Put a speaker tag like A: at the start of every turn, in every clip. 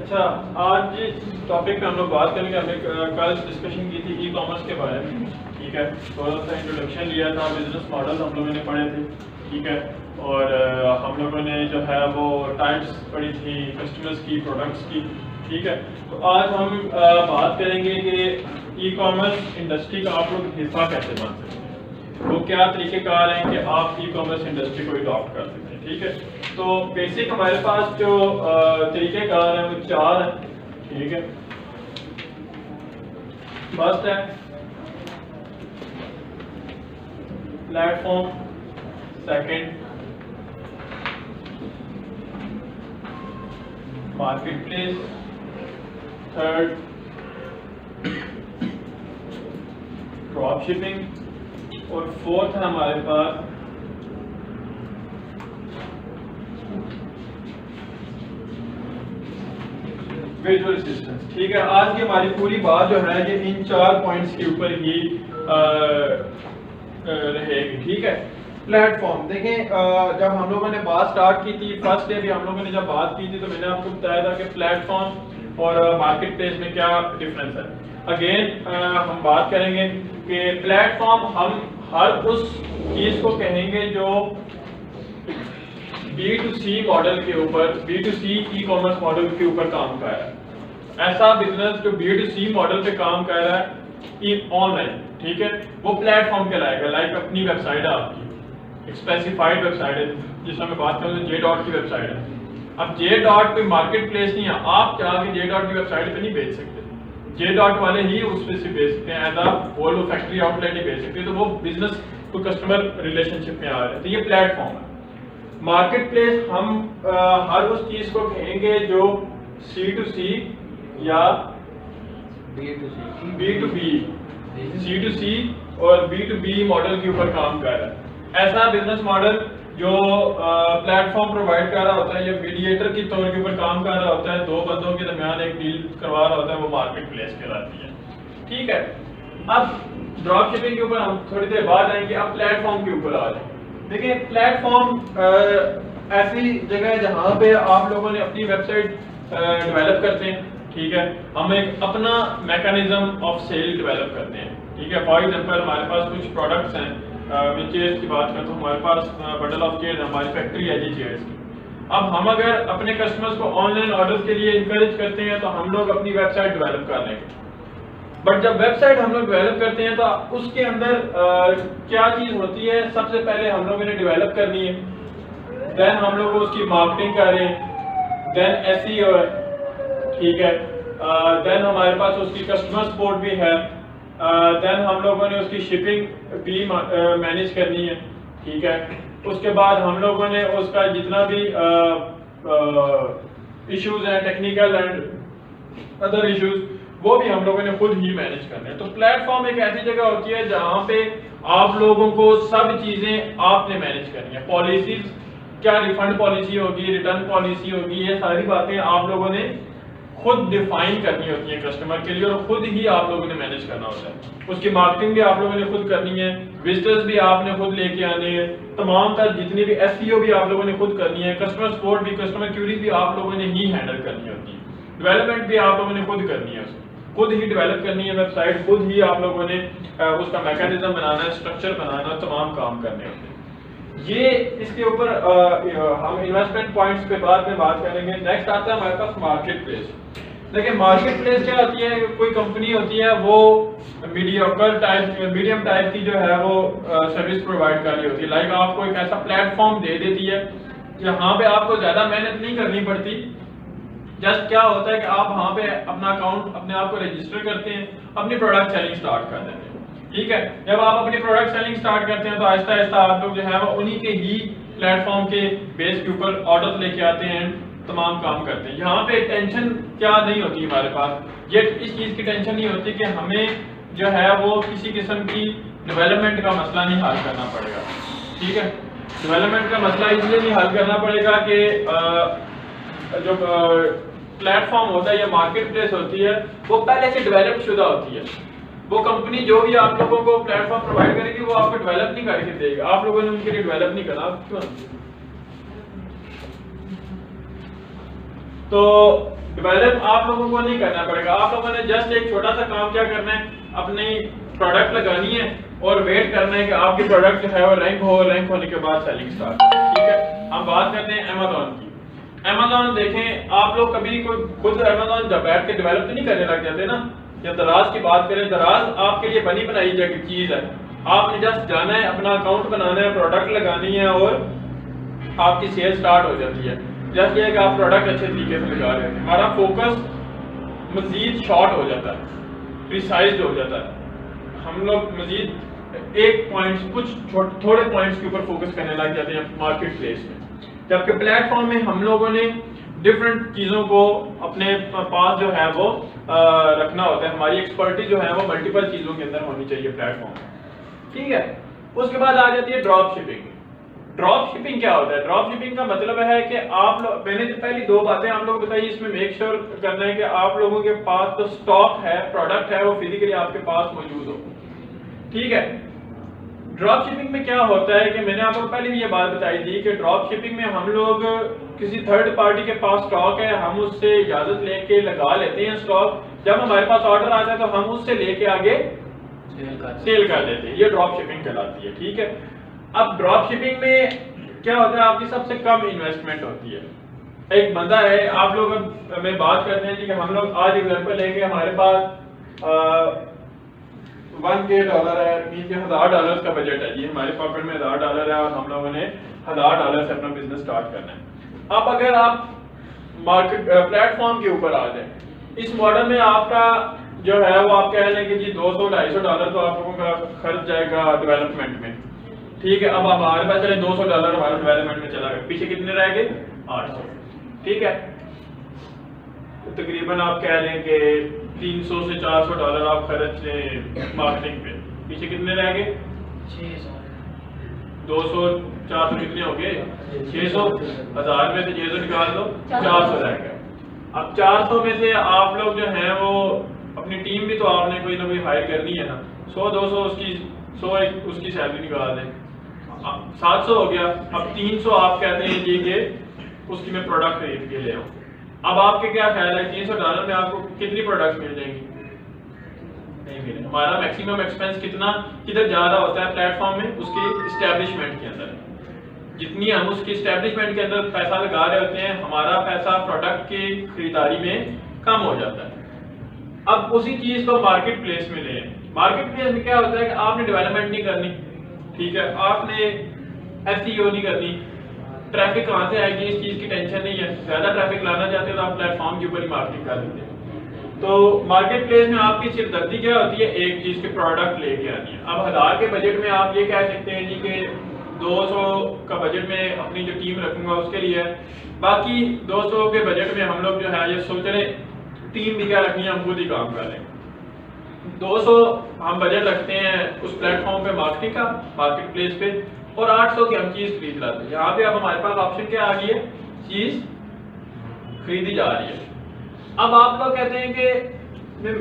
A: अच्छा, आज जिस टॉपिक पे हम लोग बात करेंगे, हमने कल डिस्कशन की थी ई कॉमर्स के बारे में, ठीक है। थोड़ा सा इंट्रोडक्शन लिया था, बिजनेस मॉडल हम लोगों ने पढ़े थे, ठीक है। और हम लोगों ने जो है वो टाइप्स पढ़ी थी कस्टमर्स की, प्रोडक्ट्स की, ठीक है। तो आज हम बात करेंगे कि ई कॉमर्स इंडस्ट्री का आप लोग हिस्सा कैसे बन सकते हैं, वो क्या तरीक़ेकार हैं कि आप ई कॉमर्स इंडस्ट्री को अडॉप्ट कर सकते हैं, ठीक है। तो बेसिक हमारे पास जो तरीक़ेकार हैं वो 4 हैं, ठीक है। फर्स्ट है platform, second market place, third drop shipping और फोर्थ है हमारे पास विजुअल असिस्टेंस, ठीक है। आज की हमारी पूरी बात जो है ये इन 4 पॉइंट्स के ऊपर ही रहेगी, ठीक है। प्लेटफॉर्म देखें, जब हम लोगों ने बात स्टार्ट की थी फर्स्ट डे भी हम लोगों ने जब बात की थी तो मैंने आपको बताया था कि प्लेटफॉर्म और मार्केट प्लेस में क्या डिफरेंस है। अगेन हम बात करेंगे कि प्लेटफॉर्म हम हर उस चीज को कहेंगे जो B2C मॉडल के ऊपर, B2C ई कॉमर्स मॉडल के ऊपर काम कर रहा है। ऐसा बिजनेस जो B2C मॉडल पे काम कर रहा है ऑनलाइन, ठीक है, वो प्लेटफॉर्म कहलाएगा। लाइक अपनी वेबसाइट है आपकी, एक स्पेसिफाइड वेबसाइट है, जिसमें मैं बात करूँ तो J.Dot की वेबसाइट है। अब J.Dot पे मार्केट प्लेस नहीं है, आप जाके J.Dot की वेबसाइट पे नहीं बेच सकते, J.Dot वाले ही उस पे से बेच सकते हैं, as a whole factory outlet ही बेच सकते हैं। तो वो बिजनेस तो कस्टमर रिलेशनशिप में आ रहे हैं, तो ये प्लेटफॉर्म है। मार्केट प्लेस हम हर उस चीज को कहेंगे जो C2C या B2B, C2C और B2B मॉडल के ऊपर काम कर रहा है। ऐसा बिजनेस मॉडल जो प्लेटफॉर्म प्रोवाइड कर रहा होता है या मीडिएटर के तौर के ऊपर काम कर रहा होता है, दो बंदों के दरमियान एक डील करवा रहा होता है, वो मार्केट प्लेस कहलाती है, ठीक है। अब ड्रॉप शिपिंग के ऊपर हम थोड़ी देर बाद आएंगे, अब प्लेटफॉर्म के ऊपर आ जाएंगे। देखिए, प्लेटफॉर्म ऐसी जगह है जहाँ पे आप लोगों ने अपनी वेबसाइट डेवलप करते हैं, ठीक है। हम एक अपना मैकेनिज्म ऑफ सेल डेवलप करते हैं, ठीक है। फॉर एग्जांपल हमारे पास कुछ प्रोडक्ट्स हैं, मैं चेयर्स की बात करता हूँ, हमारे पास बंडल ऑफ चेयर्स, हमारी फैक्ट्री है जी चेयर्स की। अब हम अगर अपने कस्टमर्स को ऑनलाइन ऑर्डर के लिए इंकरेज करते हैं तो हम लोग अपनी वेबसाइट डेवलप कर लेंगे। बट जब वेबसाइट हम लोग डेवलप करते हैं तो उसके अंदर क्या चीज होती है, सबसे पहले हम लोगों ने डेवलप करनी है, देन हम लोग उसकी मार्केटिंग करें, देन SEO है, ठीक है, देन हमारे पास उसकी कस्टमर सपोर्ट भी है, देन हम लोगों ने उसकी शिपिंग भी मैनेज करनी है, ठीक है। उसके बाद हम लोगों ने उसका जितना भी इश्यूज हैं, टेक्निकल एंड अदर इश्यूज, वो भी हम लोगों ने खुद ही मैनेज करना है। तो प्लेटफॉर्म एक ऐसी जगह होती है जहां पे आप लोगों को सब चीजें आपने मैनेज करनी है। पॉलिसीज, क्या रिफंड पॉलिसी होगी, रिटर्न पॉलिसी होगी, ये सारी बातें आप लोगों ने खुद डिफाइन करनी होती है कस्टमर के लिए और खुद ही आप लोगों ने मैनेज करना होता है। उसकी मार्केटिंग भी आप लोगों ने खुद करनी है, विजिटर्स भी आपने खुद लेके आने हैं, तमाम तर जितनी भी SEO भी आप लोगों ने खुद करनी है, कस्टमर सपोर्ट भी, कस्टमर क्यूरी भी आप लोगों ने ही हैंडल करनी होती है, डेवलपमेंट भी आप लोगों ने खुद करनी है, खुद ही डेवलप करनी है वेबसाइट, खुद ही आप लोगों ने उसका मैकेनिज्म बनाना है, स्ट्रक्चर बनाना है, तमाम काम करने होते हैं। ये इसके ऊपर हम इन्वेस्टमेंट पॉइंट्स पे बाद में बात करेंगे। नेक्स्ट आता है हमारे पास मार्केट प्लेस। देखिए, मार्केट प्लेस क्या होती है, कोई कंपनी होती है वो मीडियम टाइप की जो है वो सर्विस प्रोवाइड कर रही होती है। लाइक आपको एक ऐसा प्लेटफॉर्म दे देती है जहाँ पे आपको ज्यादा मेहनत नहीं करनी पड़ती। जस्ट क्या होता है कि आप वहाँ पे अपना अकाउंट अपने आप को रजिस्टर करते हैं, अपनी प्रोडक्ट सेलिंग स्टार्ट कर देते हैं, ठीक है। जब आप अपनी प्रोडक्ट सेलिंग स्टार्ट करते हैं तो आहिस्ता आहिस्ता आप लोग जो है वो उन्हीं के ही प्लेटफॉर्म के बेस के ऊपर ऑर्डर लेके आते हैं, तमाम काम करते हैं। यहाँ पे टेंशन क्या नहीं होती हमारे पास, ये इस चीज़ की टेंशन नहीं होती कि हमें जो है वो किसी किस्म की डेवलपमेंट का मसला नहीं हल करना पड़ेगा, ठीक है। डेवलपमेंट का मसला इसलिए नहीं हल करना पड़ेगा कि जो प्लेटफॉर्म होता है या मार्केट प्लेस होती है वो पहले से डेवलप शुदा होती है। वो कंपनी जो भी आप लोगों को प्लेटफॉर्म प्रोवाइड करेगी वो आपको डेवलप नहीं करके देगा, आप लोगों ने उनके लिए डेवलप नहीं करना। क्यों? तो डेवलप आप लोगों को नहीं करना पड़ेगा, आप लोगों ने जस्ट एक छोटा सा काम क्या करना है, अपनी प्रोडक्ट लगानी है और वेट करना है कि आपकी प्रोडक्ट जो है वो रैंक हो, रैंक होने के बाद सेलिंग स्टार्ट। ठीक है, हम बात करते हैं अमेज़न की। अमेज़न देखें, आप लोग कभी कोई खुद अमेज़न जब बैठ के डेवलप तो नहीं करने लग जाते ना। या दराज की बात करें, दराज आपके लिए बनी बनाई चीज है, आपने जस्ट जाना है, अपना अकाउंट बनाना है, प्रोडक्ट लगानी है और आपकी सेल स्टार्ट हो जाती है। जस्ट ये कि आप प्रोडक्ट अच्छे तरीके से लगा रहे हैं, हमारा फोकस मजीद शॉर्ट हो जाता है, प्रिसाइज्ड हो जाता है, हम लोग मजीद एक पॉइंट्स, कुछ थोड़े पॉइंट्स के ऊपर फोकस करने लग जाते हैं मार्केट प्लेस में। जबकि प्लेटफॉर्म में हम लोगों ने डिफरेंट चीज़ों को अपने पास जो है वो रखना होता है, हमारी एक्सपर्टीज जो है वो मल्टीपल चीज़ों के अंदर होनी चाहिए प्लेटफॉर्म में। ठीक है, उसके बाद आ जाती है ड्रॉप शिपिंग। ड्रॉप शिपिंग क्या होता है? ड्रॉप शिपिंग का मतलब है कि आप लोग, मैंने जो पहली दो बातें आप लोगों को बताई, इसमें मेक श्योर करना है कि आप लोगों के पास जो स्टॉक है, प्रोडक्ट है, वो फिजिकली आपके पास मौजूद हो। ठीक है, ड्रॉप शिपिंग में क्या होता है कि मैंने आपको पहले भी ये बात बताई थी कि ड्रॉप शिपिंग में हम लोग किसी थर्ड पार्टी के पास स्टॉक है, हम उससे इजाजत लेके लगा लेते हैं स्टॉक, जब हमारे पास ऑर्डर आता है तो हम उससे लेके आगे सेल कर लेते हैं, ये ड्रॉप शिपिंग कहलाती है। ठीक है, अब ड्रॉप शिपिंग में क्या होता है, आपकी सबसे कम इन्वेस्टमेंट होती है। एक बंदा है, आप लोग में बात करते हैं कि हम लोग आज एग्जाम्पल लेंगे, हमारे पास $1,000 है, मीन के $1000 का बजट है जी, हमारे पॉकेट में $1000 है और हम लोगों ने $1000 से अपना बिजनेस स्टार्ट करना है। अब अगर आप मार्केट प्लेटफॉर्म के ऊपर आ जाए, इस मॉडल में आपका जो है वो आप कह लें कि जी $200-250 तो आप लोगों का खर्च जाएगा डेवलपमेंट में। ठीक है, अब हमारे पास चले $200 हमारे डेवलपमेंट में चला गया, पीछे कितने रह गए? 800। ठीक है, तो तकरीबन आप कह लें कि $300 से $400 आप खर्च लें मार्केटिंग पे, पीछे कितने रह गए? 600। 200 400 कितने हो गए? 600। 1000 में से 600 निकाल दो, 400 रह गया। अब 400 में से आप लोग जो हैं वो अपनी टीम भी तो आपने कोई ना कोई हायर करनी है ना, 100-200 उसकी 100 उसकी सैलरी निकाल दें, 700 हो गया। अब 300 आप कहते हैं जी कि उसकी मैं प्रोडक्ट खरीद के ले आऊँ। अब आपके क्या ख्याल है, $300 में आपको कितनी प्रोडक्ट्स मिल जाएंगी? नहीं मिलेंगे। हमारा मैक्सिमम एक्सपेंस किधर जा रहा होता है प्लेटफॉर्म में? उसकी इस्टेब्लिशमेंट के अंदर। जितनी हम उसकी इस्टेब्लिशमेंट के अंदर पैसा लगा रहे होते हैं, हमारा पैसा प्रोडक्ट की खरीदारी में कम हो जाता है। अब उसी चीज को मार्केट प्लेस में ले, मार्केट प्लेस में क्या होता है कि आपने डेवलपमेंट नहीं करनी, ठीक है, आपने SEO नहीं करनी, ट्रैफिक कहाँ से आएगी इस चीज की टेंशन नहीं है, ज्यादा ट्रैफिक लाना चाहते हो तो आप प्लेटफॉर्म के ऊपर ही मार्केटिंग कर देते हैं। तो मार्केट प्लेस में आपकी सिरदर्दी क्या होती है? एक चीज के प्रोडक्ट लेके आनी है। अब 1000 के बजट में आप ये कह सकते हैं जी कि 200 का बजट में अपनी जो टीम रखूंगा उसके लिए, बाकी 200 के बजट में हम लोग जो है ये सोच रहे टीम भी क्या रखनी है, हम खुद ही काम कर लें। 200 हम बजट रखते हैं उस प्लेटफॉर्म पे मार्केटिंग का, मार्केट प्लेस पे, और 800 की हम चीज खरीद लाते हैं। यहाँ पे अब हमारे पास ऑप्शन क्या आ गई है, चीज खरीदी जा रही है। अब आप लोग कहते हैं कि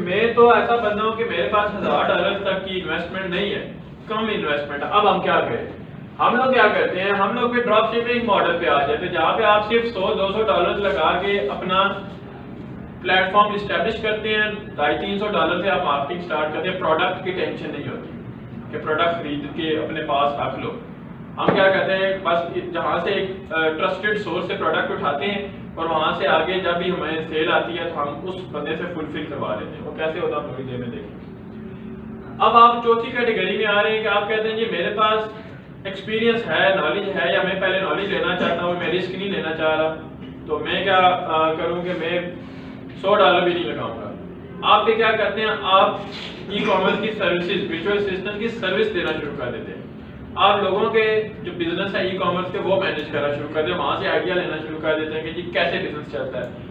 A: मैं तो ऐसा बंदा हूँ कि मेरे पास $1000 तक की इन्वेस्टमेंट नहीं है, कम इन्वेस्टमेंट। अब हम क्या करें? हम लोग क्या करते हैं, हम लोग ड्रॉप शिपिंग मॉडल पे आ जाते हैं, जहाँ पे आप सिर्फ $100-200 लगा के अपना प्लेटफॉर्म इस्टेब्लिश करते हैं। $250-300 से आप मार्केटिंग स्टार्ट करते हैं, प्रोडक्ट की टेंशन नहीं होती कि प्रोडक्ट खरीद के अपने पास रख लो। हम क्या करते हैं, बस जहाँ से एक ट्रस्टेड सोर्स से प्रोडक्ट उठाते हैं और वहाँ से आगे जब भी हमें सेल आती है तो हम उस बंदे से फुलफिल करवा लेते हैं। वो कैसे होता है थोड़ी देर में देखेंगे। अब आप चौथी कैटेगरी में आ रहे हैं कि आप कहते हैं जी मेरे पास एक्सपीरियंस है, नॉलेज है, या मैं पहले नॉलेज लेना चाहता हूँ, मैं रिस्क नहीं लेना चाह रहा, तो मैं क्या करूँ कि मैं $100 भी नहीं लगाऊंगा। आप भी क्या करते हैं, आप ई-कॉमर्स की सर्विसेज, विजुअल असिस्टेंट की सर्विस देना शुरू कर देते हैं। आप लोगों के जो बिजनेस है ई-कॉमर्स के वो मैनेज करना शुरू कर देते हैं, वहाँ से आइडिया लेना शुरू कर देते हैं कि जी कैसे बिजनेस चलता है।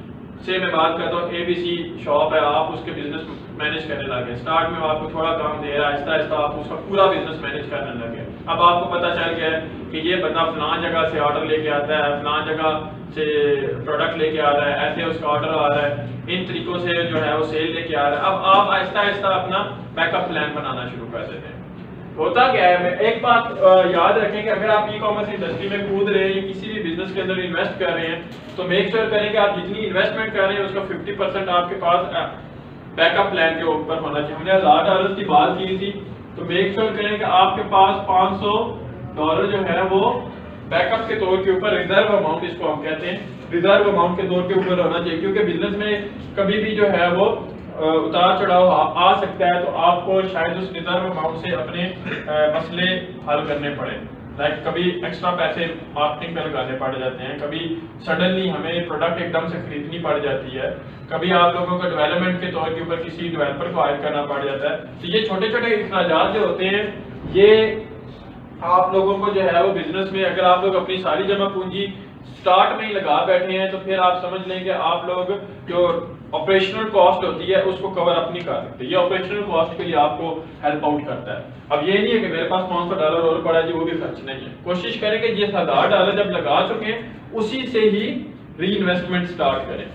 A: से मैं बात करता हूँ ABC शॉप है, आप उसके बिजनेस मैनेज करने लगे, स्टार्ट में आपको थोड़ा काम दे रहा है, आहिस्ता आहिस्ता आप उसका पूरा बिजनेस मैनेज करने लगे। अब आपको पता चल गया है कि ये बंदा फलां जगह से ऑर्डर लेके आता है, फलां जगह से प्रोडक्ट लेके आ रहा है, ऐसे उसका ऑर्डर आ रहा है, इन तरीकों से जो है वो सेल लेके आ रहा है। अब आप आहिस्ता आहिस्ता अपना बैकअप प्लान बनाना शुरू कर देते हैं। होता क्या है, मैं एक बात याद रखें कि अगर आप ई कॉमर्स इंडस्ट्री में कूद रहे हैं या किसी भी बिजनेस के अंदर इन्वेस्ट कर रहे हैं तो मेक श्योर करें कि आप जितनी इन्वेस्टमेंट कर रहे हैं उसका 50% आपके पास बैकअप प्लान के ऊपर होना चाहिए। हमने $1000 की बात की थी, तो मेक श्योर करें कि आपके पास $500 जो है वो बैकअप के तौर के ऊपर, रिजर्व अमाउंट इसको हम कहते हैं, रिजर्व अमाउंट के तौर के ऊपर होना चाहिए, क्योंकि बिजनेस में कभी भी जो है वो उतार चढ़ाव आ सकता है, तो आपको शायद उस रिजर्व अमाउंट से अपने मसले हल करने पड़े। लाइक कभी एक्स्ट्रा पैसे मार्केटिंग पे लगाने पड़ जाते हैं, कभी सडनली हमें प्रोडक्ट एकदम से खरीदनी पड़ जाती है, कभी आप लोगों को डेवलपमेंट के तौर के ऊपर किसी डेवलपर को हायर करना पड़ जाता है। तो ये छोटे छोटे इखराजात जो होते हैं, ये आप लोगों को जो है वो बिजनेस में अगर आप लोग अपनी सारी जमा पूंजी स्टार्ट में ही लगा बैठे हैं तो फिर आप समझ लें कि आप लोग जो ऑपरेशनल कॉस्ट होती है उसको कवर अप नहीं कर सकते। ये ऑपरेशनल कॉस्ट के लिए आपको हेल्प आउट करता है। अब ये नहीं है कि मेरे पास $500 और पड़ा जी वो भी खर्च नहीं है। कोशिश करें कि ये $1000 जब लगा चुके हैं उसी से ही री इन्वेस्टमेंट स्टार्ट करें।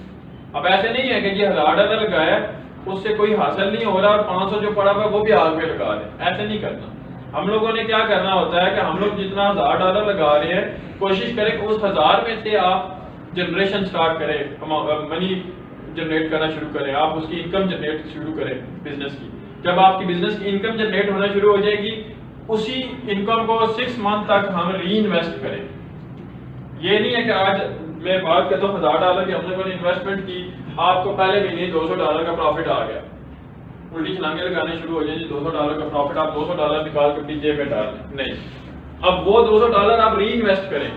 A: अब ऐसे नहीं है कि ये $1000 लगाया उससे कोई हासिल नहीं हो रहा और 500 जो पड़ा हुआ वो भी आग में लगा दें, ऐसे नहीं करना। हम लोगों ने क्या करना होता है कि हम लोग जितना $1000 लगा रहे हैं कोशिश करें कि उस 1000 में से आप जनरेशन स्टार्ट करें, मनी जनरेट करना शुरू करें, आप उसकी इनकम जनरेट शुरू करें बिजनेस की। जब आपकी बिजनेस की इनकम जनरेट होना शुरू हो जाएगी उसी इनकम को 6 मंथ तक हम री इन्वेस्ट करें। ये नहीं है कि आज मैं बात करता हूँ $1000 की हमने कोई इन्वेस्टमेंट की, आपको पहले महीने $200 का प्रॉफिट आ गया, उल्टी छलांगे लगाने शुरू हो जाएंगे। $200 का प्रॉफिट आप $200 निकाल के अपनी जेब में डाल दें, नहीं, अब वो $200 आप री इन्वेस्ट करें।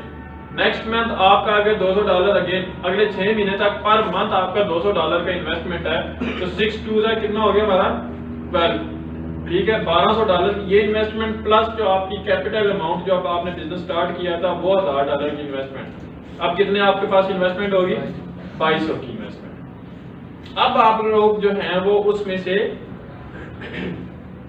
A: नेक्स्ट मंथ आपका अगर $200 अगेन अगले 6 महीने तक पर मंथ आपका $200 का इन्वेस्टमेंट है तो 6 2 से कितना हो गया हमारा 12, ठीक है। $1200 ये इन्वेस्टमेंट प्लस जो आपकी कैपिटल अमाउंट जो आपने बिजनेस स्टार्ट किया था वो $1000 की इन्वेस्टमेंट। अब कितने आपके पास इन्वेस्टमेंट होगी? 2200 की इन्वेस्टमेंट। अब आप लोग जो हैं वो उसमें से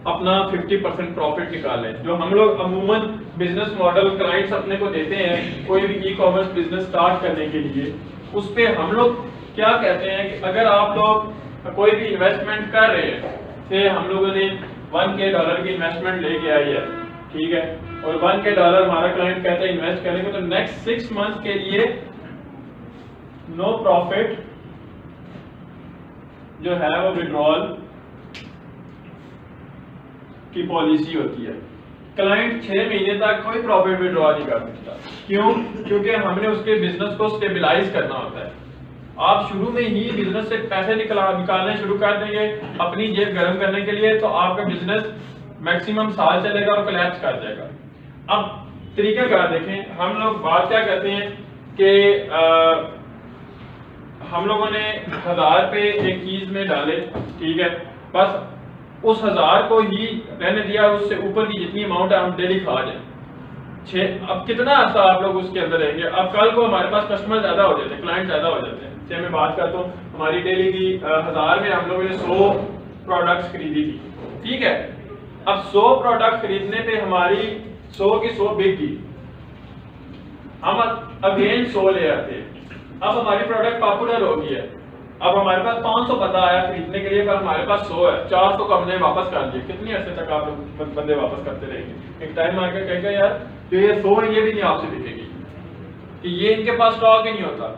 A: अपना 50% प्रॉफिट निकालें। जो हम लोग अमूमन बिजनेस मॉडल क्लाइंट्स अपने को देते हैं कोई भी ई कॉमर्स बिजनेस स्टार्ट करने के लिए, उस पे हम लोग क्या कहते हैं कि अगर आप लोग कोई भी इन्वेस्टमेंट कर रहे हैं, से हम लोगों ने $1K की इन्वेस्टमेंट लेके आई है, ठीक है, और $1K हमारा क्लाइंट कहता है इन्वेस्ट करेंगे, तो नेक्स्ट 6 मंथ के लिए नो प्रॉफिट जो है वो विड्रॉल की पॉलिसी होती है। क्लाइंट 6 महीने तक कोई प्रॉफिट विड्रॉ नहीं कर सकता। क्यों? क्योंकि हमने उसके बिजनेस को स्टेबलाइज करना होता है। आप शुरू में ही बिजनेस से पैसे निकालने शुरू कर देंगे अपनी जेब गर्म करने के लिए तो आपका बिजनेस मैक्सिमम साल चलेगा और कोलैप्स कर जाएगा। अब तरीका क्या देखें, हम लोग बात क्या करते हैं कि हम लोगों ने 1000 रुपए एक चीज में डाले, ठीक है, बस उस 1000 को ही रहने दिया, उससे ऊपर की जितनी अमाउंट है हम डेली खा जाए। अब कितना अर्सा आप लोग उसके अंदर रहेंगे? अब कल को हमारे पास कस्टमर ज्यादा हो जाते हैं, क्लाइंट ज्यादा हो जाते हैं। जैसे मैं बात करता हूँ हमारी डेली की 1000 में हम लोगों ने 100 प्रोडक्ट्स खरीदी थी, ठीक है। अब 100 प्रोडक्ट खरीदने पे हमारी 100 की 100 बिक गई, हम अगेन 100 ले आते हैं। अब हमारी प्रोडक्ट पॉपुलर हो गई है, अब हमारे पास 500 बंदा आया खरीदने के लिए पर हमारे पास 100 है, 400 को हमने वापस कर दिए। कितनी अर्से तक आप लोग बंदे वापस करते रहेंगे? एक टाइम आके कहेगा यार जो ये 100 है ये भी नहीं आपसे बिकेगी, कि ये इनके पास स्टॉक ही नहीं होता,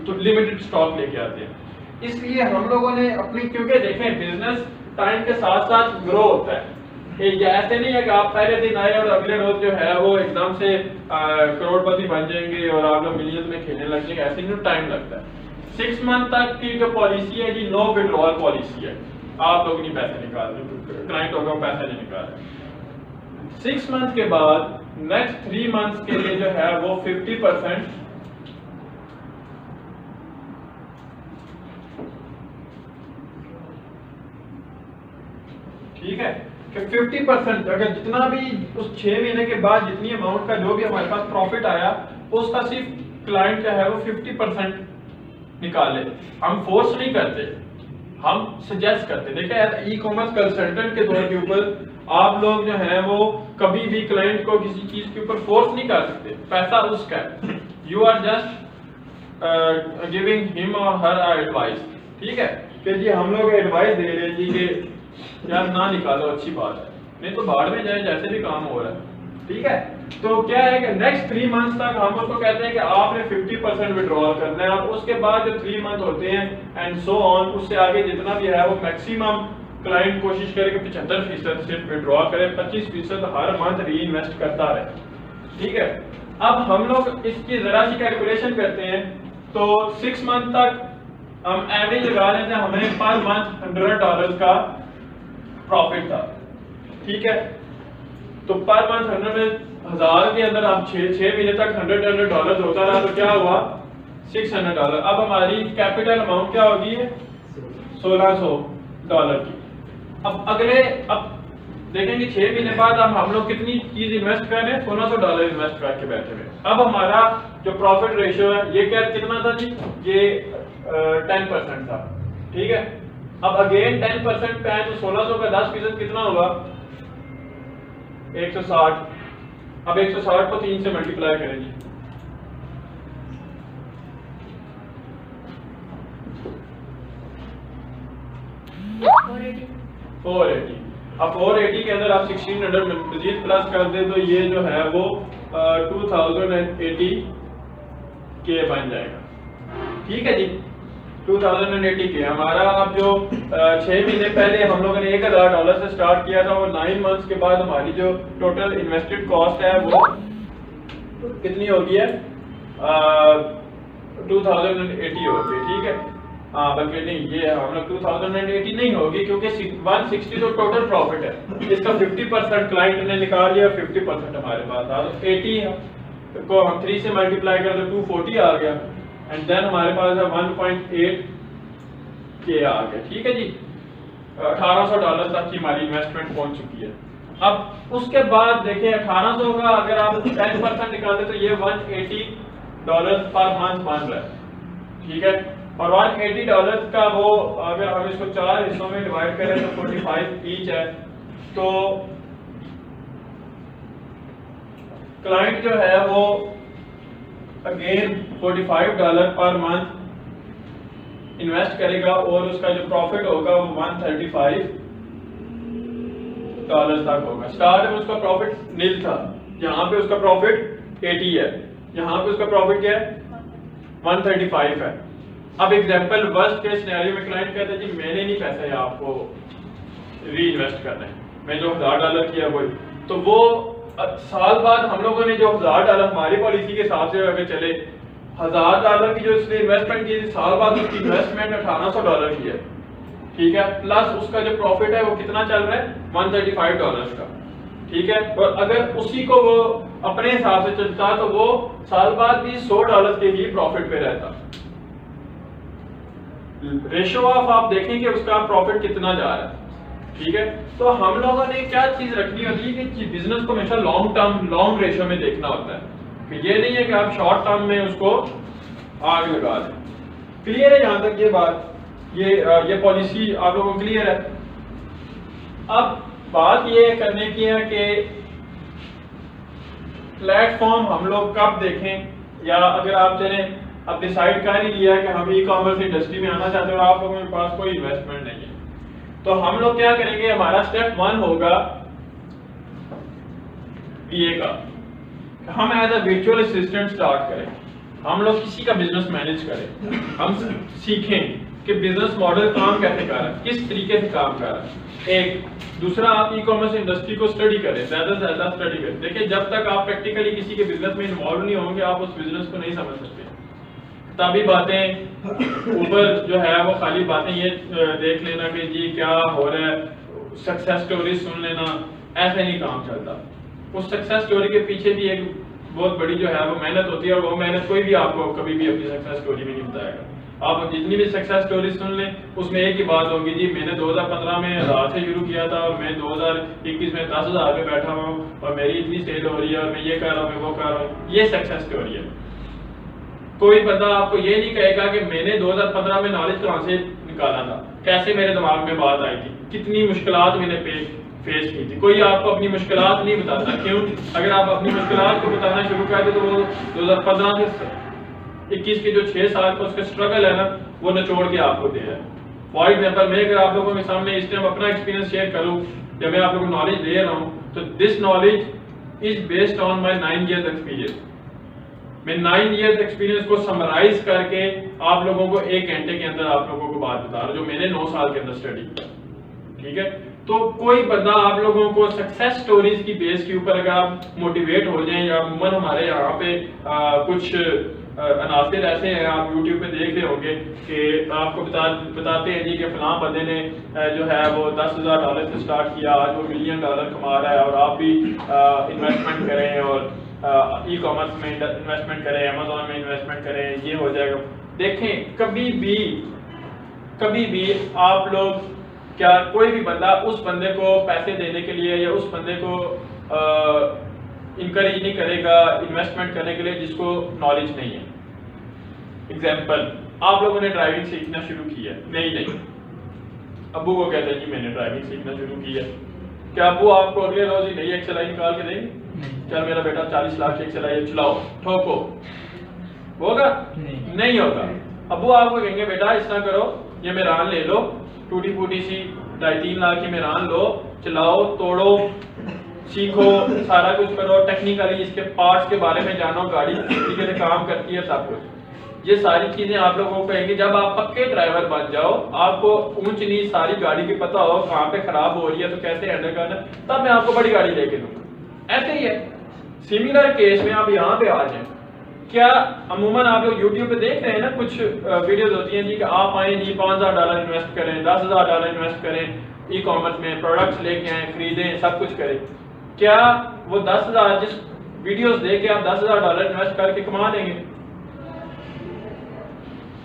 A: तो लिमिटेड स्टॉक लेके आते हैं। इसलिए हम लोगों ने अपनी, क्योंकि देखें बिजनेस टाइम के साथ साथ ग्रो होता है, ये ऐसे नहीं है कि आप पहले दिन आए और अगले रोज जो है वो एकदम से करोड़पति बन जाएंगे और आप लोग मिलियन में खेलने लग जाएंगे, ऐसे नहीं, टाइम लगता है। 6 मंथ तक की जो पॉलिसी है जी नो विड्रॉल पॉलिसी है, आप लोग नहीं पैसे निकाल रहे, क्लाइंट होगा पैसे नहीं निकाल रहे। 6 मंथ के बाद नेक्स्ट 3 मंथ्स के लिए जो है वो 50%, ठीक है, कि 50% अगर जितना भी उस 6 महीने के बाद जितनी अमाउंट का जो भी हमारे पास प्रॉफिट आया उसका सिर्फ क्लाइंट जो है वो 50% निकाले। हम फोर्स नहीं करते, हम सजेस्ट करते। देखिए ई कॉमर्स कंसल्टेंट के तौर के ऊपर आप लोग जो है वो कभी भी क्लाइंट को किसी चीज के ऊपर फोर्स नहीं कर सकते, पैसा उसका है। You are just giving him or her advice, ठीक है, कि जी हम लोग एडवाइस दे रहे हैं जी कि यार ना निकालो, अच्छी बात है, नहीं तो बाढ़ में जाए, जैसे भी काम हो रहा है, ठीक है। तो क्या है कि नेक्स्ट 3 मंथ्स तक हम उसको कहते हैं कि आपने 50% विड्रॉल करना है, और उसके बाद जो 3 मंथ होते हैं एंड सो ऑन, उससे आगे जितना भी है वो मैक्सिमम क्लाइंट कोशिश करे कि 75% सिर्फ विड्रॉ करे, 25% हर मंथ री इन्वेस्ट करता रहे, ठीक है। अब हम लोग इसकी जरा सी कैलकुलेशन करते हैं, तो 6 मंथ तक हम एवरेज लगा लेते हैं, हमें पर मंथ $100 का प्रॉफिट था, ठीक है। तो पर मंथ 100,000 के अंदर हम 6 महीने तक $100 होता रहा, तो क्या हुआ $600। अब हमारी कैपिटल अमाउंट क्या होगी, $1600 की। अब देखेंगे 6 महीने बाद हम लोग कितनी चीज इन्वेस्ट कर रहे हैं, $1600 इन्वेस्ट करके बैठे हुए। अब हमारा जो प्रॉफिट रेशियो है ये क्या कितना था जी, ये 10% था, ठीक है। अब अगेन 10% पे आए तो 1600 का 10% कितना होगा, 160। अब 160 को 3 से मल्टीप्लाई करें जी, $480। अब 480 के अंदर आप 1600 मजीद प्लस कर दे तो ये जो है वो 2080 के बन जाएगा, ठीक है जी। 2080 के हमारा अब जो 6 महीने पहले हम लोगों ने $1000 से स्टार्ट किया था, वो 9 मंथ्स के बाद हमारी जो टोटल इन्वेस्टेड कॉस्ट है वो कितनी होगी है, 2080 होगी, ठीक है। हाँ बल्कि नहीं, ये हम लोग 2080 नहीं होगी क्योंकि 160 तो टोटल प्रॉफिट है, इसका 50% क्लाइंट ने निकाल लिया, 50% हमारे पास था, तो 80 को हम 3 से मल्टीप्लाई कर तो 240 आ गया, एंड देन हमारे पास है 1.8 के आ गया, ठीक है जी। $1800 तक की हमारी इन्वेस्टमेंट पहुंच चुकी है। अब उसके बाद देखिए 1800 का अगर आप 10% निकालते तो ये $180 पर मंथ बन रहा है, ठीक है। और $180 का वो अगर हम इसको 4 हिस्सों में डिवाइड करें तो 45 ईच है, तो क्लाइंट जो है वो अगेन $45 पर मंथ इन्वेस्ट करेगा, और उसका जो प्रॉफिट होगा वो $135 तक होगा। स्टार्ट में उसका प्रॉफिट नील था, यहाँ पे उसका प्रॉफिट 80 है, यहाँ पे उसका प्रॉफिट क्या है 135 है। अब एग्जांपल वर्स्ट केस सिनेरियो में क्लाइंट कहता है जी मैंने नहीं पैसा है आपको री इन्वेस्ट करना है, मैं जो $1000 किया वही, तो वो साल बाद हम लोगों ने जो $1000 हमारी पॉलिसी के हिसाब से अगर चले, $1000 की जो इसने इन्वेस्टमेंट की, साल बाद उसकी इन्वेस्टमेंट $1800 की है, ठीक है। प्लस उसका जो प्रॉफिट है वो कितना चल रहा है $135 का, ठीक है। और अगर उसी को वो अपने हिसाब से चलता तो वो साल बाद भी $100 के ही प्रॉफिट पे रहता। रेशियो ऑफ आप देखें कि उसका प्रॉफिट कितना जा रहा है, ठीक है। तो हम लोगों ने क्या चीज रखनी होती है कि बिजनेस को हमेशा लॉन्ग टर्म लॉन्ग रेशियो में देखना होता है, कि ये नहीं है कि आप शॉर्ट टर्म में उसको आग लगा दें। क्लियर है यहाँ तक ये बात, ये पॉलिसी आप लोगों को क्लियर है। अब बात ये करने की है कि प्लेटफॉर्म हम लोग कब देखें, या अगर आप चलें अब डिसाइड कर ही लिया कि हम ई कॉमर्स इंडस्ट्री में आना चाहते हैं और आप लोगों के पास कोई इन्वेस्टमेंट नहीं है, तो हम लोग क्या करेंगे, हमारा स्टेप 1 होगा बीए का, हम as a virtual assistant start करें, हम लोग किसी का बिजनेस मैनेज करें, हम सीखें कि बिजनेस मॉडल काम कैसे कर रहा है, किस तरीके से काम कर रहा है। एक दूसरा, आप ई कॉमर्स इंडस्ट्री को स्टडी करें, ज्यादा से ज्यादा स्टडी करें। देखिए जब तक आप प्रैक्टिकली किसी के बिजनेस में इन्वॉल्व नहीं होंगे आप उस बिजनेस को नहीं समझ सकते। तभी बातें ऊपर जो है वो खाली बातें ये देख लेना कि जी क्या हो रहा है, सक्सेस स्टोरी सुन लेना, ऐसे नहीं काम चलता। उस सक्सेस स्टोरी के पीछे भी एक बहुत बड़ी जो है वो मेहनत होती है, और वो मेहनत कोई भी आपको कभी भी अपनी सक्सेस स्टोरी में नहीं बताएगा। आप जितनी भी सक्सेस स्टोरी सुन लें उसमें एक ही बात होगी, जी मैंने 2015 में 1000 से शुरू किया था और मैं 2021 में 10,000 पे बैठा हुआ हूँ और मेरी इतनी सेल हो रही है और मैं ये कर रहा हूँ, मैं वो कर रहा हूँ। ये सक्सेस स्टोरी है। कोई बंदा आपको ये नहीं कहेगा कि मैंने 2015 में नॉलेज कहाँ से निकाला था, कैसे मेरे दिमाग में बात आई थी, कितनी मुश्किलात मैंने फेस की थी। कोई आपको अपनी मुश्किलात नहीं बताता। क्यों? अगर आप अपनी मुश्किलात को बताना शुरू कर दे तो वो 2015 से 21 के जो 6 साल का उसका स्ट्रगल है ना, वो निचोड़ के आपको दे रहा है। फॉर एग्जाम्पल मैं अगर आप लोगों के सामने इस टाइम अपना एक्सपीरियंस शेयर करूँ जब मैं आप लोगों को नॉलेज दे रहा हूँ तो this knowledge is based on my 9 years experience. मैं 9 years एक्सपीरियंस को समराइज करके आप लोगों को 1 घंटे के अंदर आप लोगों को बात बता रहा हूँ, जो मैंने 9 साल के अंदर स्टडी किया। ठीक है, तो कोई बंदा आप लोगों को सक्सेस स्टोरीज की बेस के ऊपर अगर आप मोटिवेट हो जाएं, या अमूमन हमारे यहाँ पे कुछ अनासिर ऐसे हैं, आप YouTube पे देख रहे होंगे कि आपको बताते हैं जी कि फलां बंदे ने जो है वो $10,000 से स्टार्ट किया, आज वो $1 million कमा रहा है, और आप भी इन्वेस्टमेंट करें और ई कॉमर्स में इन्वेस्टमेंट करें, अमेजोन में इन्वेस्टमेंट करें, ये हो जाएगा। देखें, कभी भी आप लोग क्या कोई भी बंदा उस बंदे को पैसे देने के लिए या उस बंदे को इनकरेज नहीं करेगा इन्वेस्टमेंट करने के लिए जिसको नॉलेज नहीं है। एग्जाम्पल, आप लोगों ने ड्राइविंग सीखना शुरू किया, नहीं अब्बू को कहते हैं कि मैंने ड्राइविंग सीखना शुरू की है, क्या अब्बू आपको अगले रोज ही नई एक सिलाई निकाल के देंगे? चल मेरा बेटा 40 लाख की एक सिलाई चलाओ, ठोको, होगा? नहीं होगा। अब्बू आपको कहेंगे बेटा इस तरह करो, ये मेरान ले लो, टूटी फूटी सी 2.5-3 लाख की मेरान लो, चलाओ, तोड़ो, सीखो, सारा कुछ करो, टेक्निकली इसके पार्ट्स के बारे में जानो, गाड़ी किस तरीके से काम करती है, सब कुछ। ये सारी चीजें आप लोगों को कहेंगे। जब आप पक्के ड्राइवर बन जाओ, आपको ऊंच नीच सारी गाड़ी की पता हो, कहाँ पे खराब हो रही है तो कैसे हैंडल करना, तब मैं आपको बड़ी गाड़ी लेके दूंगा। ऐसे ही है। सिमिलर केस में आप यहाँ पे आ जाए, क्या अमूमन आप लोग YouTube पे देख रहे हैं ना, कुछ वीडियोस होती हैं जी कि आप आए जी $5,000 इन्वेस्ट करें, $10,000 इन्वेस्ट करें, ई कॉमर्स में प्रोडक्ट्स लेके आए, खरीदें, सब कुछ करें। क्या वो 10,000 जिस वीडियोस देख के आप $10,000 इन्वेस्ट करके कमा लेंगे?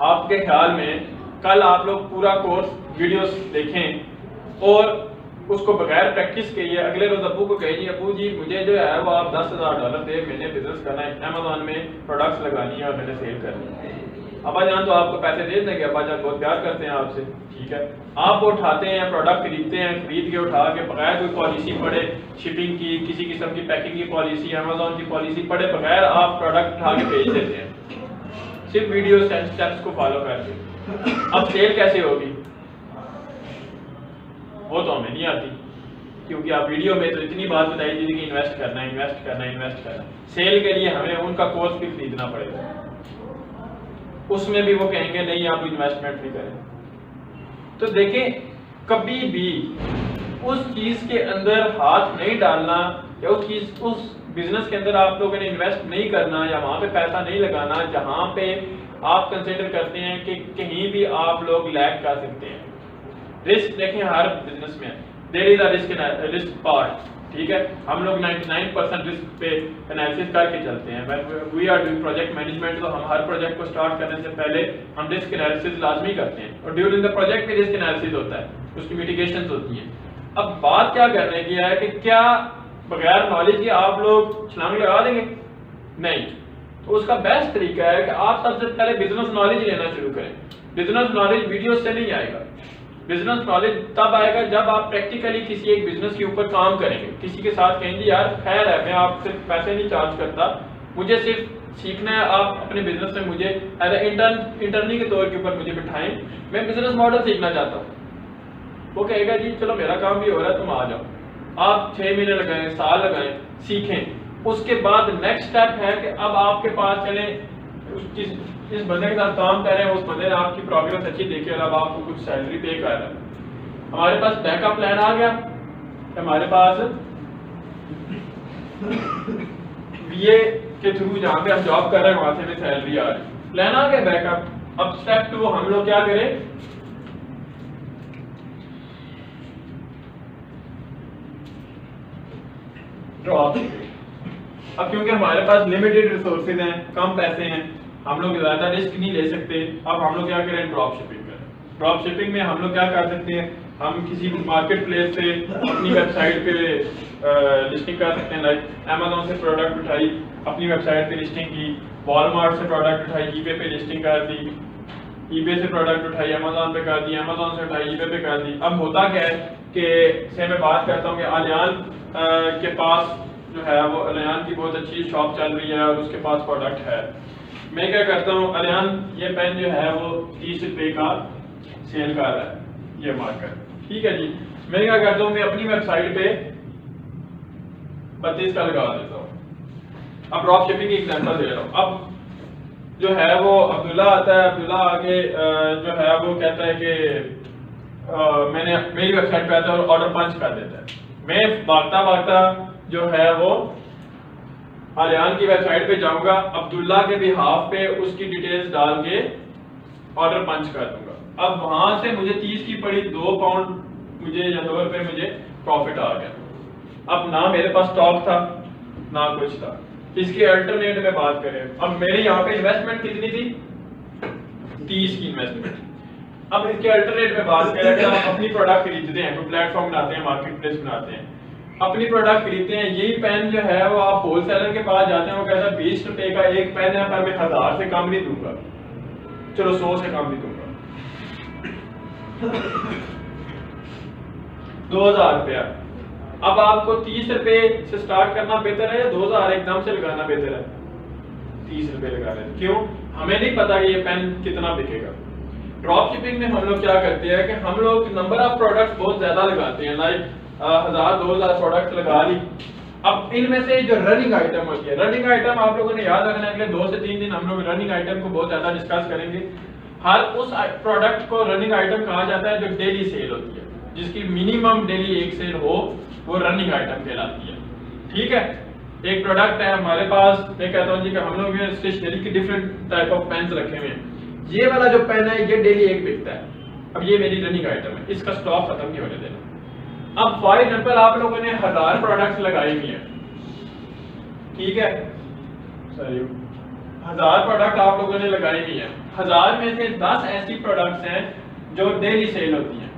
A: आपके ख्याल में कल आप लोग पूरा कोर्स वीडियोस देखें और उसको बगैर प्रैक्टिस के अगले रोज अब्बू को कहे जी अब्बू जी मुझे जो है वो आप $10,000 दे, मैंने बिजनेस करना है, अमेजोन में प्रोडक्ट्स लगानी है और मैंने सेल करनी है। अब्बा जान तो आपको पैसे दे देंगे, अब्बा जान बहुत प्यार करते हैं आपसे, ठीक है। आप उठाते हैं, प्रोडक्ट खरीदते हैं, खरीद के उठा के बगैर कोई पॉलिसी पढ़े, शिपिंग की, किसी किस्म की पैकिंग की पॉलिसी, अमेजोन की पॉलिसी पढ़े बगैर आप प्रोडक्ट उठा के भेज देते हैं, सिर्फ वीडियो स्टेप्स को फॉलो करके। अब सेल कैसे होगी वो तो हमें नहीं आती, क्योंकि आप वीडियो में तो इतनी बात बताई थी कि इन्वेस्ट करना है, इन्वेस्ट करना है, इन्वेस्ट करना है। सेल के लिए हमें उनका कोर्स भी खरीदना पड़ेगा, उसमें भी वो कहेंगे नहीं आप इन्वेस्टमेंट नहीं करें। तो देखें, कभी भी उस चीज के अंदर हाथ नहीं डालना या उस बिजनेस के अंदर आप लोगों ने इन्वेस्ट नहीं करना या वहां पे पैसा नहीं लगाना जहां पे आप कंसिडर करते हैं कि कहीं भी आप लोग लैग कर सकते हैं। रिस्क देखें, हर बिजनेस में there is a risk part, ठीक है। हम लोग 99% रिस्क पे एनालिसिस करके चलते हैं। When we are doing project management, तो हम हर प्रोजेक्ट को स्टार्ट करने से पहले हम रिस्क एनालिसिस लाजमी करते हैं, और ड्यूरिंग द प्रोजेक्ट भी रिस्क एनालिसिस होता है, उसकी मिटिगेशंस होती हैं। अब बात क्या करने की है कि क्या बगैर नॉलेज के आप लोग छलांग लगा देंगे? नहीं। तो उसका बेस्ट तरीका है कि आप सबसे पहले बिजनेस नॉलेज लेना शुरू करें। बिजनेस नॉलेज वीडियो से नहीं आएगा, बिजनेस नॉलेज तब आएगा जब आप प्रैक्टिकली किसी एक बिजनेस के ऊपर काम करेंगे, किसी के साथ कहेंगे यार खैर है, मैं आपसे पैसे नहीं चार्ज करता, मुझे सिर्फ सीखना है, आप अपने बिजनेस में मुझे एज ए इंटर्नी के तौर के ऊपर मुझे बिठाएं, मैं बिजनेस मॉडल सीखना चाहता हूँ। वो कहेगा जी चलो मेरा काम भी हो रहा है, तुम आ जाओ। आप 6 महीने लगाएं, साल लगाएं, सीखें। उसके बाद नेक्स्ट स्टेप है कि अब आपके पास चले जिस बंदे के साथ काम कर रहे हैं, उस बंदे ने आपकी प्रोग्रेस अच्छी देखी और अब आपको कुछ सैलरी पे कर रहा है। हमारे पास बैकअप प्लान आ गया, हमारे पास बीए के थ्रू जहाँ पे हम जॉब कर रहे हैं वहां से भी सैलरी आ रही है, प्लान आ गया बैकअप। अब स्टेप 2 हम लोग क्या करें, ड्रॉप। अब क्योंकि हमारे पास लिमिटेड रिसोर्सेज हैं, कम पैसे हैं, हम लोग ज्यादा रिस्क नहीं ले सकते, अब हम लोग क्या करें, ड्रॉप शिपिंग करें। ड्रॉप शिपिंग में हम लोग क्या कर सकते हैं, हम किसी मार्केट प्लेस से अपनी वेबसाइट पे लिस्टिंग कर सकते हैं। लाइक अमेजोन से प्रोडक्ट उठाई, अपनी वेबसाइट पे लिस्टिंग की, वॉलमार्ट से प्रोडक्ट उठाई, ईबे पे लिस्टिंग कर दी, ईबे से प्रोडक्ट उठाई अमेजोन पे कर दी, अमेजोन से उठाई ईबे पे कर दी। अब होता क्या है कि से मैं बात करता हूँ कि अलियान के पास जो है वो अलियान की बहुत अच्छी शॉप चल रही है और उसके पास प्रोडक्ट है। मैं क्या करता हूँ, अलियान ये पेन जो है वो 30 रुपये का सेल कर रहा है, ये मार्कर, ठीक है जी। मैं क्या करता हूँ, मैं अपनी वेबसाइट पे 32 का लगा देता हूँ। अब ड्रॉप शिपिंग की एग्जांपल दे रहा हूँ। अब जो है वो अब्दुल्ला आता है, अब्दुल्ला आके जो है वो कहता है कि मैंने मेरी वेबसाइट पे आता है और ऑर्डर पंच कर देता है। मैं भागता भागता जो है वो आलियान की वेबसाइट पे जाऊंगा, अब्दुल्ला के बिहाफ पे उसकी डिटेल्स डाल के ऑर्डर पंच कर दूंगा। अब वहां से मुझे 30 की पड़ी 2 पाउंड मुझे या 2 रुपए मुझे प्रॉफिट आ गया। अब ना मेरे पास स्टॉक था ना कुछ था। इसके अल्टरनेट में बात करें, अब मेरे यहाँ पे इन्वेस्टमेंट कितनी थी, 30 की इन्वेस्टमेंट। अब इसके अल्टरनेट में बात करें कि आप अपनी प्रोडक्ट खरीदते हैं, कोई प्लेटफॉर्म बनाते हैं, मार्केट प्लेस बनाते हैं, अपनी प्रोडक्ट खरीदते हैं। यही पेन जो है वो आप होलसेलर के पास जाते हैं, वो कहता है 20 रुपए का एक पेन है, पर मैं 1000 से कम नहीं दूंगा, चलो 100 से कम नहीं दूंगा। 2000 रुपया। अब आपको 30 रुपए से स्टार्ट करना बेहतर है या 2000 एकदम से लगाना बेहतर है? 30 रुपए लगा रहे हैं। क्यों? हमें नहीं पता कि ये पेन कितना बिकेगा। ड्रॉप शिपिंग में हम लोग क्या करते हैं कि हम लोग नंबर ऑफ प्रोडक्ट्स बहुत ज्यादा लगाते हैं, लाइक 1000-2000 प्रोडक्ट्स लगा ली। अब इनमें से जो रनिंग आइटम होती है, रनिंग आइटम आप लोगों ने याद रखना है, अगले 2 से 3 दिन हम लोग रनिंग आइटम को बहुत ज्यादा डिस्कस करेंगे। हर उस प्रोडक्ट को रनिंग आइटम कहा जाता है जो डेली सेल होती है, जिसकी मिनिमम डेली एक सेल हो, वो रनिंग आइटम कहलाती है। ठीक है, एक प्रोडक्ट है हमारे पास, मैं कहता हूँ जी कि हम लोग स्टेशनरी के डिफरेंट टाइप ऑफ पेन्स रखे हुए हैं। ये वाला जो पेन है ये डेली एक बिकता है। अब ये मेरी रनिंग आइटम है, इसका स्टॉक खत्म नहीं होने देना। अब फॉर एग्जांपल आप लोगों ने 1000 प्रोडक्ट्स लगाई हुई हैं, ठीक है, सॉरी 1000 प्रोडक्ट आप लोगों ने लगाई हुई हैं। 1000 में से 10 ऐसी प्रोडक्ट्स हैं जो डेली सेल होती हैं।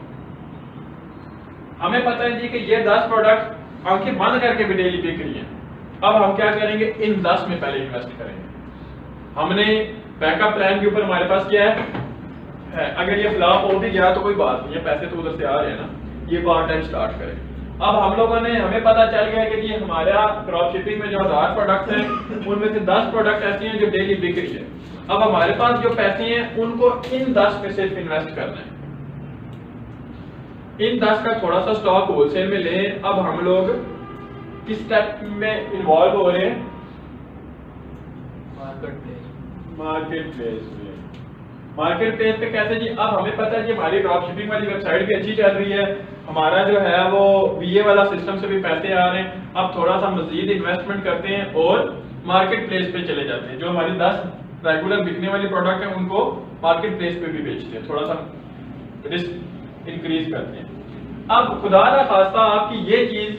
A: हमें पता है जी कि ये 10 प्रोडक्ट आंखें बंद करके भी डेली बिक रही हैं। अब हम क्या करेंगे, इन 10 में पहले इन्वेस्ट करेंगे। हमने बैकअप प्लान के ऊपर हमारे पास क्या है, अगर ये फ्लॉप हो भी गया तो कोई बात नहीं है, पैसे तो उधर से आ रहे हैं ना, ये पार्ट टाइम स्टार्ट करें। अब हम लोगों ने, हमें पता चल गया कि ये हमारा ड्रॉप शिपिंग में जो 1000 प्रोडक्ट हैं उनमें से 10 प्रोडक्ट ऐसी हैं जो डेली बिक रही है। अब हमारे पास जो पैसे हैं उनको इन 10 में सिर्फ इन्वेस्ट करना है। इन 10 का थोड़ा सा स्टॉक होलसेल में लें। अब हम लोग किस स्टेप में इन्वॉल्व हो रहे हैं, मार्केट प्लेस में। मार्केट प्लेस पे कैसे जी, अब हमें पता है कि हमारी ड्रॉप शिपिंग वाली वेबसाइट भी अच्छी चल रही है, हमारा जो है वो वीए वाला सिस्टम से भी पैसे आ रहे हैं। अब थोड़ा सा मजीद इन्वेस्टमेंट करते हैं और मार्केट प्लेस पे चले जाते हैं। जो हमारी 10 रेगुलर बिकने वाली प्रोडक्ट है उनको मार्केट प्लेस पे भी बेचते हैं, थोड़ा सा रिस्क इंक्रीज करते हैं। अब खुदा ना खास्ता आपकी ये चीज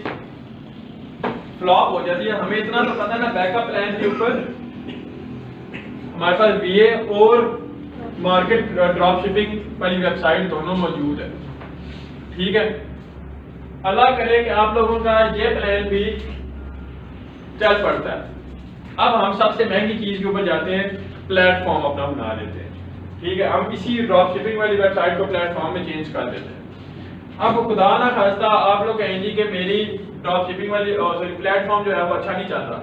A: फ्लॉप हो जाती है, हमें इतना तो पता ना बैकअप प्लान के ऊपर हमारे पास वीए और मार्केट ड्रॉप शिपिंग वाली वेबसाइट दोनों मौजूद है। ठीक है, अल्लाह करे कि आप लोगों का ये प्लान भी चल पड़ता है। अब हम सबसे महंगी चीज के ऊपर जाते हैं, प्लेटफॉर्म अपना बना लेते हैं। ठीक है, हम इसी ड्रॉप शिपिंग वाली वेबसाइट को प्लेटफॉर्म में चेंज कर देते हैं। अब खुदा ना खास्ता आप लोग कहेंगे कि मेरी ड्रॉप शिपिंग वाली प्लेटफॉर्म जो है वो अच्छा नहीं चल रहा,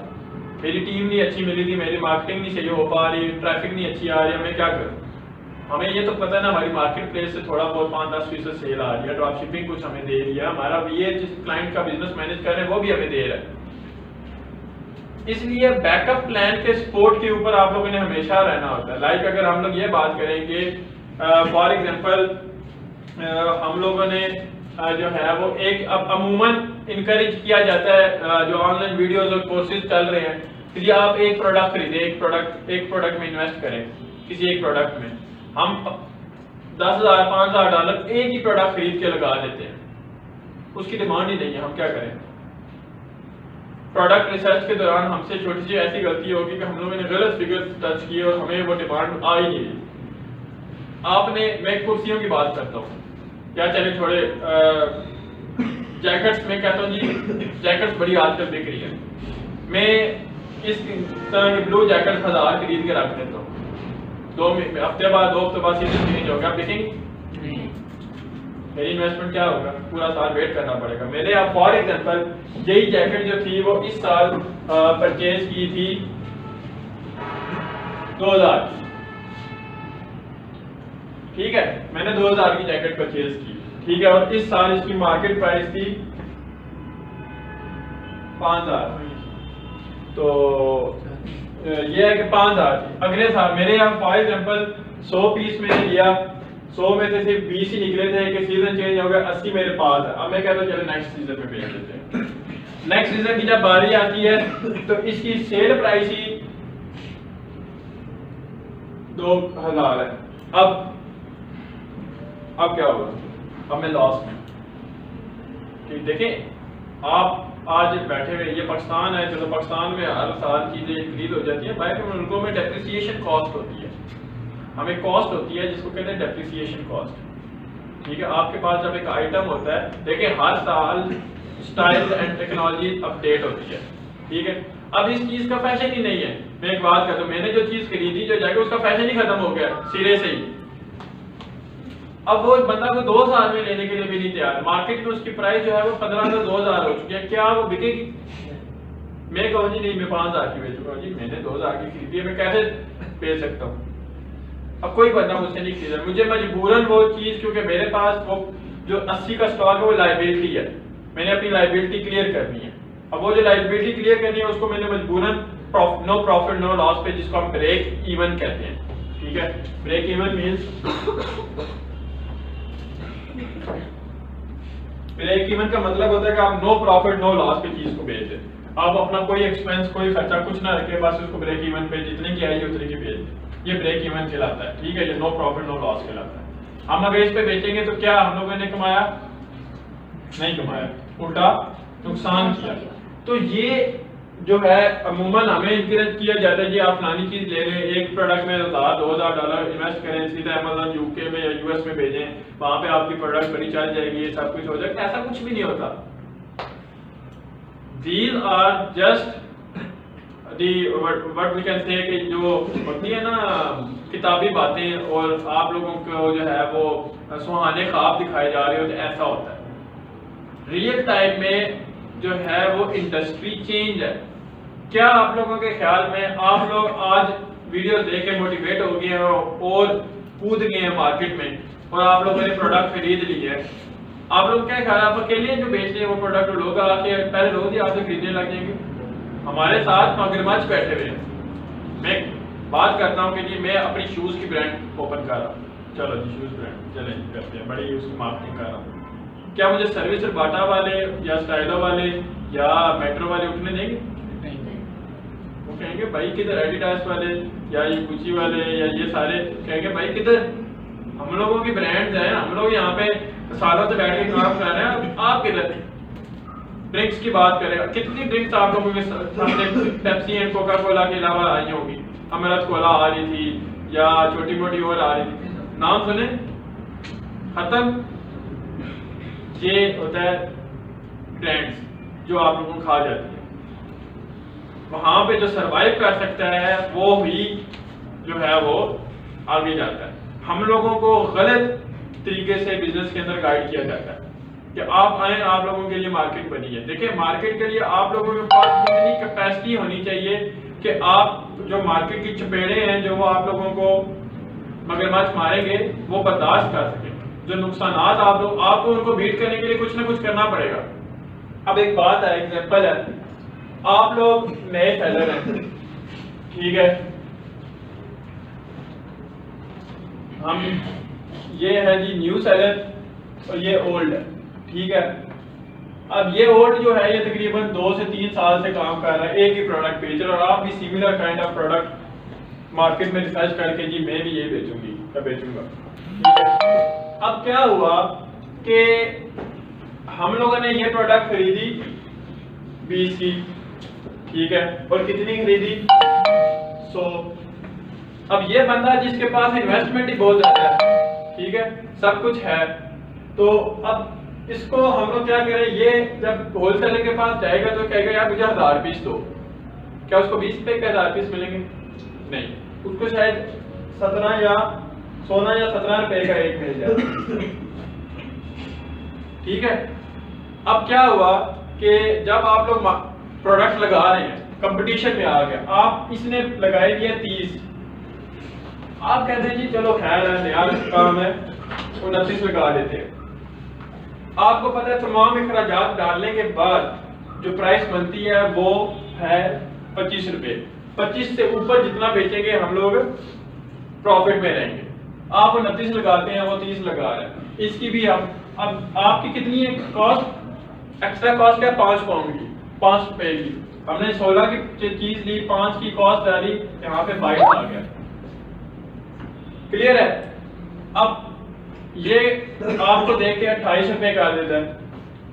A: मेरी टीम नहीं अच्छी मिली थी, मेरी मार्केटिंग नहीं सही हो पा रही, ट्रैफिक नहीं अच्छी आ रही है, मैं क्या करूं? हमें ये तो पता है ना, हमारी मार्केट प्लेस से थोड़ा बहुत 5-10% सेल आ रही है, ड्रॉप शिपिंग कुछ हमें दे रही है, हमारा वीए जिस क्लाइंट का बिजनेस मैनेज कर रहे हैं वो भी हमें दे रहा है। इसलिए बैकअप प्लान के सपोर्ट के ऊपर आप लोगों ने हमेशा रहना होता है। लाइक अगर हम लोग ये बात करेंगे, फॉर एग्जांपल हम लोगों ने जो है वो एक अमूमन इनकरेज किया जाता है, जो ऑनलाइन वीडियोस और कोर्सेज चल रहे हैं, कि आप एक प्रोडक्ट खरीदें, एक प्रोडक्ट में इन्वेस्ट करें, किसी एक प्रोडक्ट में हम 10,000 5,000 डॉलर एक ही प्रोडक्ट खरीद के लगा देते हैं, उसकी डिमांड ही नहीं है, हम क्या करें? प्रोडक्ट रिसर्च के दौरान हमसे छोटी सी ऐसी गलती होगी कि हम लोगों ने गलत फिगर टच की और हमें वो डिमांड आ ही नहीं रही। आपने, मैं कुर्सियों की बात करता हूँ, क्या चले छोड़े, जैकेट्स में कहता हूँ जी, जैकेट्स बड़ी आजकल बिक रही है, मैं इस तरह के ब्लू जैकेट 1000 खरीद के रख देता हूँ, 2 हफ्ते बाद सीजन चेंज होगा, बिकेंगे? मेरी इन्वेस्टमेंट क्या होगा? पूरा साल वेट करना पड़ेगा। मैंने अब फॉर एग्जांपल यही जैकेट जो थी वो इस साल परचेज की थी 2000, ठीक है, मैंने 2000 की जैकेट परचेज की। ठीक है, और इस साल इसकी मार्केट प्राइस थी 5000। तो ये है कि 5000 थी। अगले साल मेरे यहाँ फॉर एग्जाम्पल 100 पीस मैंने लिया, 100 में से सिर्फ 20 ही निकले थे कि सीजन चेंज हो गया, 80 मेरे पास है। अब मैं कहता हूँ चलो नेक्स्ट सीजन में बेच देते हैं। नेक्स्ट सीजन की जब बारी आती है तो इसकी सेल प्राइस ही 2000 है। अब क्या होगा, अब मैं लॉस में। ठीक, देखें आप आज बैठे हुए, ये पाकिस्तान है, चलो पाकिस्तान में हर साल चीजें खरीद हो जाती है, बाकी मुल्कों में डेप्रिसिएशन कॉस्ट होती है, हमें कॉस्ट होती है जिसको कहते हैं डेप्रिसिएशन कॉस्ट। ठीक है, आपके पास जब एक आइटम होता है, देखिए हर साल स्टाइल एंड टेक्नोलॉजी अपडेट होती है। ठीक है, अब इस चीज का फैशन ही नहीं है। मैं एक बात कहता हूं, मैंने जो चीज खरीदी जो जाके उसका फैशन ही खत्म हो गया सिरे से ही। अब वो बंदा को 2000 में लेने के लिए भी नहीं तैयार, मार्केट में उसकी प्राइस जो है वो 15 से 2000 हो चुकी है, क्या वो बिकेगी? मैं कहूँ जी नहीं, मैं 5000 की बेचूंगा जी, मैंने 2000 की खरीदी है, मैं कैसे बेच सकता हूँ? अब कोई बंदा मुझसे नहीं खरीदा, मुझे मजबूरन वो चीज, क्योंकि मेरे पास वो जो 80 का स्टॉक है वो लायबिलिटी है, मैंने अपनी लायबिलिटी क्लियर करनी है। अब वो जो लायबिलिटी क्लियर करनी है उसको मैंने मजबूरन नो प्रॉफिट नो लॉस पे, जिसको हम ब्रेक इवन कहते हैं। ठीक है, break even means, break even का मतलब होता है कि आप नो प्रॉफिट नो लॉस पे चीज को बेच दें, आप अपना कोई एक्सपेंस कोई खर्चा कुछ ना रखे, बस उसको ब्रेक इवन पे जितने की आई उतने की बेच दें, ये ब्रेक इवन कहलाता है। ठीक है, ये नो प्रॉफिट नो लॉस कहलाता है। हम अगर इस पे बेचेंगे तो क्या हम लोगों ने कमाया? नहीं कमाया, उल्टा नुकसान किया। तो ये जो है अमूमन हमें इंकरेज किया जाता है जी, आप फलानी चीज ले रहे हैं, एक प्रोडक्ट में $1000-2000 इन्वेस्ट करें, सीधा अमेज़न यूके में या यूएस में भेजें, वहां पे आपकी प्रोडक्ट बड़ी चल जाएगी, सब कुछ हो जाएगा। ऐसा कुछ भी नहीं होता। These are just the what we can say कि जो होती है ना किताबी बातें, और आप लोगों को जो है वो सुहाने ख्वाब दिखाए जा रहे हो, तो ऐसा होता है। रियल टाइम में जो है वो इंडस्ट्री चेंज है। क्या आप लोगों के ख्याल में आप लोग आज वीडियो देख के मोटिवेट हो गए हैं और कूद गए हैं मार्केट में, और आप लोगों ने प्रोडक्ट खरीद ली है? आप लोग क्या ख्याल, आप अकेले जो बेच रहे हैं वो प्रोडक्ट, लोग आके पहले रोज ही आपसे खरीदने लग जाएंगे? हमारे साथ मगरमच्छ बैठे हुए हैं। मैं बात करता हूँ कि जी मैं अपनी शूज की ब्रांड ओपन कर रहा हूँ, चलो जी शूज ब्रांड चले करते हैं, बड़ी उसकी मार्केटिंग कर रहा हूँ। क्या मुझे सर्विस बाटा वाले या स्टाइलो वाले या मेट्रो वाले उठने देंगे? वो कहेंगे भाई किधर, एडिडास वाले या ये गुची वाले या ये सारे कहेंगे भाई किधर, हम लोगों की ब्रांड्स हैं, हम लोग यहाँ पे सालों से बैठ के काम कर रहे हैं, आप किधर? ड्रिंक्स की बात करें, कितनी ड्रिंक्स आप लोगों के सामने पेप्सी एंड कोका कोला के अलावा आई होगी, अमृत कोला आ रही थी या छोटी मोटी और आ रही थी, नाम सुने खत्म। ये होता है ट्रेंड्स जो आप लोगों को खा जाती है। वहां पे जो सरवाइव कर सकता है वो ही जो है वो आगे जाता है। हम लोगों को गलत तरीके से बिजनेस के अंदर गाइड किया जाता है कि आप आए, आप लोगों के लिए मार्केट बनी है। देखिए मार्केट के लिए आप लोगों के पास इतनी कैपेसिटी होनी चाहिए कि आप जो मार्केट की चपेड़े हैं जो वो आप लोगों को मगरमच्छ मारेंगे वो बर्दाश्त कर सके। जो नुकसान आप लोग, आपको उनको बीट करने के लिए कुछ ना कुछ करना पड़ेगा। अब एक बात है, एग्जांपल है, आप लोग नए सेलर हैं, ठीक है, हम ये है जी न्यू सेलर और ये ओल्ड है, ठीक है। अब ये ओल्ड जो है ये तकरीबन 2 से 3 साल से काम कर रहा है, एक ही प्रोडक्ट बेच रहा है, और आप भी similar kind of product market में रिसर्च करके जी मैं भी ये बेचूंगी या बेचूंगा, ठीक है। अब क्या हुआ कि हम लोगों ने ये प्रोडक्ट खरीदी 20 की, ठीक है, और कितनी खरीदी 100। अब ये बंदा जिसके पास इन्वेस्टमेंट ही बहुत ज्यादा है, ठीक है, सब कुछ है, तो अब इसको हम लोग क्या करें, ये जब होलसेलर के पास जाएगा तो कहेगा यार मुझे 1000 पीस दो, क्या उसको 20 रुपए के 1000 पीस मिलेंगे? नहीं, उसको शायद 17 या 17 रुपए का एक मिल जाए, ठीक है। अब क्या हुआ कि जब आप लोग प्रोडक्ट लगा रहे हैं, कंपटीशन में आ गया, आप इसने लगाए दिया 30, आप कहते हैं जी चलो खैर है, नया काम है, 29 लगा देते हैं। आपको पता है तमाम अखराजात डालने के बाद जो प्राइस बनती है वो है 25 रुपए। 25 से ऊपर जितना बेचेंगे हम लोग प्रॉफिट में रहेंगे। आप 29 लगाते हैं, वो 30 लगा रहे हैं। इसकी भी हम अब आपकी कितनी है कॉस्ट, एक्स्ट्रा कॉस्ट है 5 पाउंड की, 5 रुपए की। हमने 16 की चीज ली, 5 की कॉस्ट डाली, यहाँ पे 22 आ गया। क्लियर है? अब ये आपको देख के 28 रुपए कर देता है,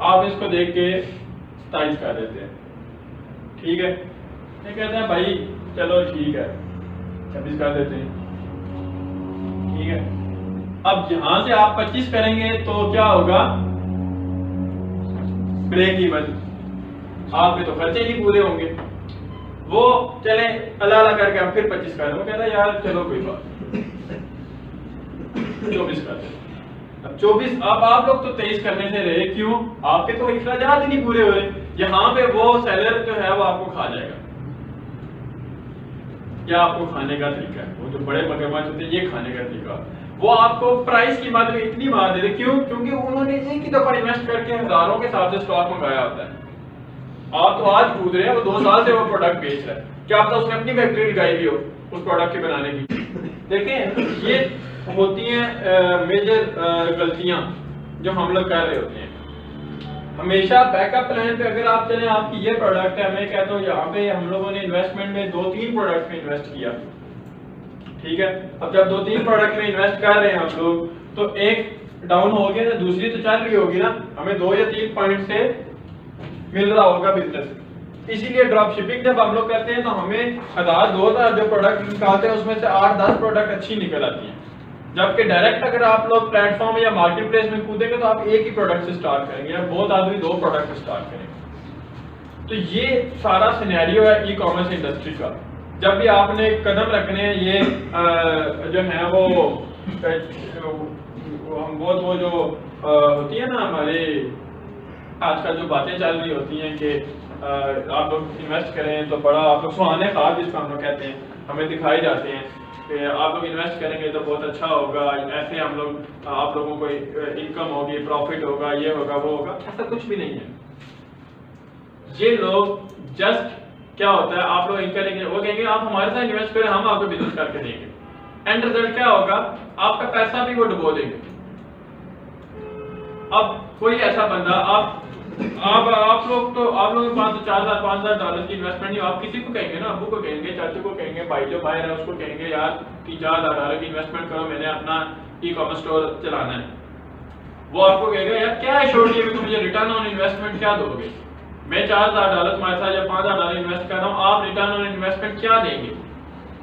A: आप इसको देख के 27 कर देते हैं। ठीक है, ये कहते हैं भाई चलो ठीक है 26 कर देते हैं। ठीक है, अब यहां से आप 25 करेंगे तो क्या होगा, ब्रेक इवन, आपके तो खर्चे नहीं पूरे होंगे। वो चले अल्लाह अल्लाह करके आप फिर 25 कर दो, कहता है यार चलो कोई बात 24 कर दो। अब 24, अब आप लोग तो 23 करने से रहे, क्यों? आपके तो इखराजात ही नहीं पूरे हो रहे। यहाँ पे वो सेलर जो है वो आपको खा जाएगा। क्या आपको खाने का तरीका है, वो जो बड़े मगरमच्छ होते हैं, ये खाने का तरीका, वो आपको प्राइस की मद में इतनी मार देते। क्यों? क्योंकि उन्होंने एक ही दफा इन्वेस्ट करके हजारों के हिसाब से स्टॉक मंगाया होता है। आप तो आज कूद रहे हैं, वो 2 साल से वो प्रोडक्ट बेच रहा है, क्या पता उसने अपनी फैक्ट्री लगाई हुई हो उस प्रोडक्ट के बनाने की। देखें, ये होती हैं मेजर गलतियां जो हम लोग कर रहे होते हैं। हमेशा बैकअप प्लान पे अगर आप चलें, आपकी ये प्रोडक्ट है, मैं कहता हूँ यहाँ पे हम लोगों ने इन्वेस्टमेंट में 2-3 प्रोडक्ट में इन्वेस्ट किया। ठीक है, अब जब 2-3 प्रोडक्ट में इन्वेस्ट कर रहे हैं हम लोग, तो एक डाउन हो गया तो दूसरी तो चल रही होगी ना, हमें 2 या 3 पॉइंट से मिल रहा होगा बिजनेस। इसीलिए ड्रॉप शिपिंग जब हम लोग करते हैं तो हमें 1000-2000 जो प्रोडक्ट निकालते हैं उसमें से 8-10 प्रोडक्ट अच्छी निकल आती हैं। जबकि डायरेक्ट अगर आप लोग प्लेटफॉर्म या मार्केट प्लेस में कूदेंगे तो आप एक ही प्रोडक्ट से स्टार्ट करेंगे, या बहुत आदमी 2 प्रोडक्ट से स्टार्ट करेंगे। तो ये सारा सिनेरियो है ई कॉमर्स इंडस्ट्री का। जब भी आपने कदम रखने हैं, ये जो है वो वो जो होती है ना हमारे आजकल जो बातें चल रही होती हैं कि आप लोग इन्वेस्ट करें तो बड़ा, आप लोग सुहाने ख्वाब जिसको हम लोग कहते हैं, हमें दिखाए जाते हैं कि आप लोग इन्वेस्ट करेंगे तो बहुत अच्छा होगा, ऐसे हम लोग आप लोगों को इनकम होगी, प्रॉफिट होगा, ये होगा वो होगा। ऐसा कुछ भी नहीं है। ये लोग जस्ट क्या होता है, आप लोग इनका लेंगे, वो कहेंगे आप हमारे साथ इन्वेस्ट करें, हम आपको बिजनेस करके देंगे। एंड रिजल्ट क्या होगा, आपका पैसा भी वो डुबो देंगे। अब कोई ऐसा बंदा आप लोग तो आप लोगों के पास तो $4,000-5,000 की इन्वेस्टमेंट नहीं, आप किसी को कहेंगे ना, अबू को कहेंगे, चाचू को कहेंगे, भाई जो बाहर है उसको कहेंगे यार $3,000-4,000 की इन्वेस्टमेंट करो, मैंने अपना ई कॉमर्स स्टोर चलाना है। वो आपको कहेगा यार क्या है श्योरिटी है, तुम मुझे रिटर्न ऑन इन्वेस्टमेंट क्या दोगे? मैं $4,000 तुम्हारे साथ या $5,000 इन्वेस्ट कर रहा हूँ, आप रिटर्न ऑन इन्वेस्टमेंट क्या देंगे?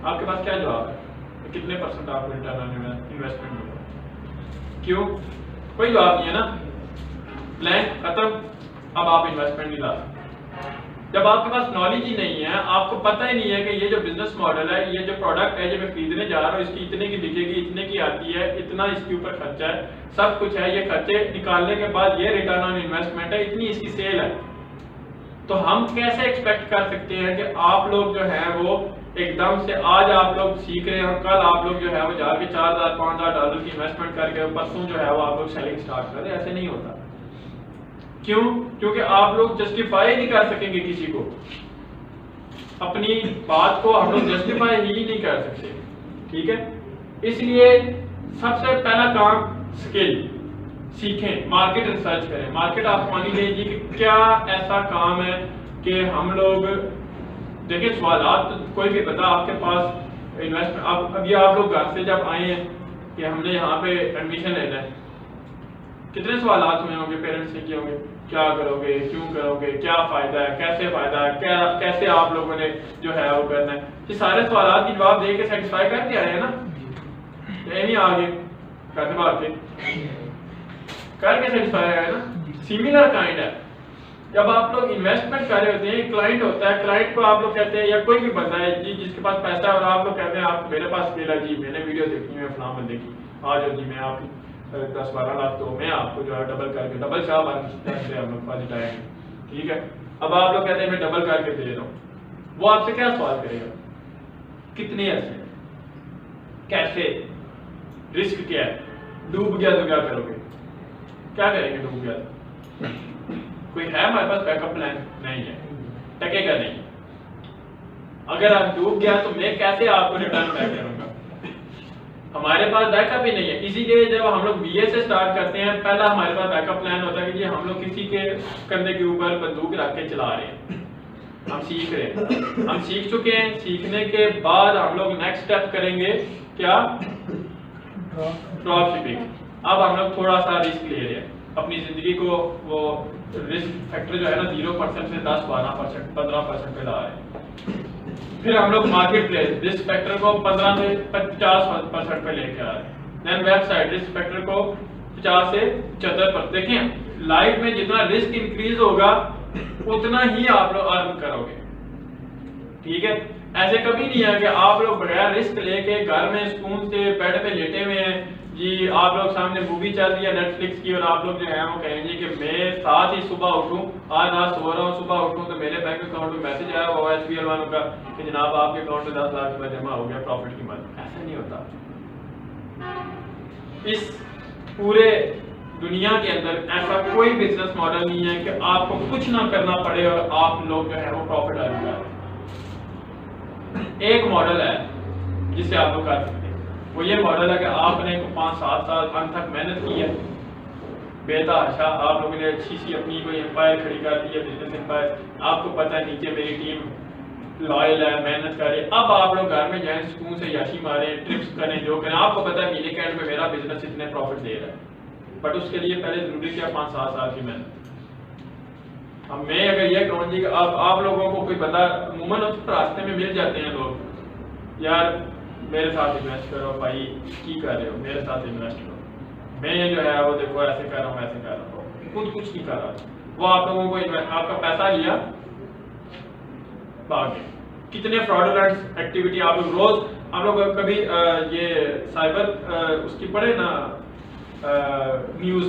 A: आपके पास क्या जवाब है? कितने % आपको रिटर्न ऑन इन्वेस्टमेंट होगा? क्यों? कोई जवाब नहीं है ना। प्लान खत्म, अब आप इन्वेस्टमेंट नहीं ला सकते। जब आपके पास नॉलेज ही नहीं है, आपको पता ही नहीं है कि ये जो बिजनेस मॉडल है, ये जो प्रोडक्ट है, जो मैं खरीदने जा रहा हूँ, इसकी इतने की बिकेगी, इतने की आती है, इतना इसके ऊपर खर्चा है, सब कुछ है, ये खर्चे निकालने के बाद ये रिटर्न ऑन इन्वेस्टमेंट है, इतनी इसकी सेल है, तो हम कैसे एक्सपेक्ट कर सकते हैं कि आप लोग जो है वो एकदम से आज आप लोग सीख रहे हैं और कल आप लोग जो है वो जाके $4,000-5,000 की इन्वेस्टमेंट करके परसों जो है वो आप लोग सेलिंग स्टार्ट कर रहे हैं? ऐसे नहीं होता। क्यों? क्योंकि आप लोग जस्टिफाई नहीं कर सकेंगे किसी को, अपनी बात को हम लोग जस्टिफाई ही नहीं कर सकते। ठीक है, इसलिए सबसे पहला काम स्किल सीखें, मार्केट रिसर्च करें। मार्केट आप मानी लीजिए कि क्या ऐसा काम है कि हम लोग देखिए, सवालात कोई भी बता आपके पास इन्वेस्टमेंट, अब अभी आप लोग घर से जब आए हैं कि हमने यहाँ पे एडमिशन लेना है, कितने सवालात हुए होंगे पेरेंट्स से किए होंगे, क्या करोगे, क्यों करोगे, क्या फायदा है, कैसे फायदा है, क्या कैसे आप लोगों ने जो है वो करना है, ये सारे सवालात के जवाब दे के सेटिस्फाई करके आए हैं ना, यही आगे कैसे बात करके सेटिस्फाई आए ना। सिमिलर काइंड है, जब आप लोग इन्वेस्टमेंट कर रहे होते हैं, क्लाइंट होता है, क्लाइंट को आप लोग कहते हैं या कोई भी बंदा है जी जिसके पास पैसा है और आप लोग कहते हैं आप मेरे पास मिला जी, मैंने वीडियो देखी है फलां बंदे की, आ जाओ जी मैं आप 10-12 लाख तो मैं आपको जो है डबल करके डबल शाह हम लोग पास जाएंगे। ठीक है, अब आप लोग कहते हैं मैं डबल करके दे रहा हूँ, वो आपसे क्या सवाल करेगा, कितने ऐसे, कैसे, रिस्क क्या है, डूब गया तो क्या करोगे? क्या करेंगे? डूब गया कोई है हमारे पास बैकअप प्लान? नहीं है, टकेगा नहीं। अगर आप डूब गया तो मैं कैसे आपको रिटर्न बैक करूंगा? हमारे पास बैकअप ही नहीं है। इसीलिए जब हम लोग बीए से स्टार्ट करते हैं, पहला हमारे पास बैकअप प्लान होता है कि हम लोग किसी के कंधे के ऊपर बंदूक रख के चला रहे हैं, हम सीख रहे हैं, हम सीख चुके हैं। सीखने के बाद हम लोग नेक्स्ट स्टेप करेंगे क्या? Drop shipping. अब हम लोग थोड़ा सा रिस्क ले रहे हैं अपनी जिंदगी को, वो रिस्क फैक्टर जो है ना 0% से 10-12% 15% पे ला रहे हैं। फिर हम लोग मार्केट प्लेस रिस्क फैक्टर को 15 से 50% पे लेके आ रहे हैं। देन वेबसाइट रिस्क फैक्टर को 50 से 75%। देखें लाइफ में जितना रिस्क इंक्रीज होगा उतना ही आप लोग अर्न करोगे, ठीक है? ऐसे कभी नहीं है कि आप लोग बगैर रिस्क लेके घर में सुकून से बेड पे लेटे हुए हैं जी, आप लोग सामने मूवी चल रही है नेटफ्लिक्स की और आप लोग जो है वो कहेंगे कि मैं साथ ही सुबह उठूं, आज रात सो रहा हूँ, सुबह उठूं तो मेरे बैंक अकाउंट में मैसेज आया हुआ SBL वालों का कि जनाब आपके अकाउंट में 10 लाख रुपए जमा हो गया प्रॉफिट की मद। ऐसा नहीं होता। इस पूरे दुनिया के अंदर ऐसा कोई बिजनेस मॉडल नहीं है कि आपको कुछ ना करना पड़े और आप लोग जो है वो प्रॉफिट अर्न करें। एक मॉडल है जिसे आप लोग कर सकते हैं, वो ये मॉडल है कि आपने 5-7 साल अंत तक मेहनत की है बेतहाशा, आप लोगों ने अच्छी सी अपनी कोई एम्पायर खड़ी कर दी है, बिजनेस एम्पायर। आपको पता है नीचे मेरी टीम लॉयल है, मेहनत करे। अब आप लोग घर में जाए सुकून से याशी मारें, ट्रिप्स करें, जो करें। आपको पता है महीने के एंड में मेरा बिजनेस इतने प्रॉफिट दे रहा है, बट उसके लिए पहले जरूरी क्या? 5-7 साल की मेहनत। अब मैं अगर ये कहूँ जी कि आप लोगों को कोई बंदा अमूमन रास्ते में मिल जाते हैं लोग, यार मेरे साथ इन्वेस्ट करो भाई, की कर रहे हो मेरे साथ इन्वेस्ट करो, मैं जो है वो देखो ऐसे कर रहा हूँ ऐसे कर रहा हूँ, खुद कुछ नहीं कर रहा। वो आप लोगों को आपका पैसा लिया भाग गए। कितने फ्रॉडुलेंट एक्टिविटी आप लोग रोज, हम लोग कभी ये साइबर उसकी पढ़े ना न्यूज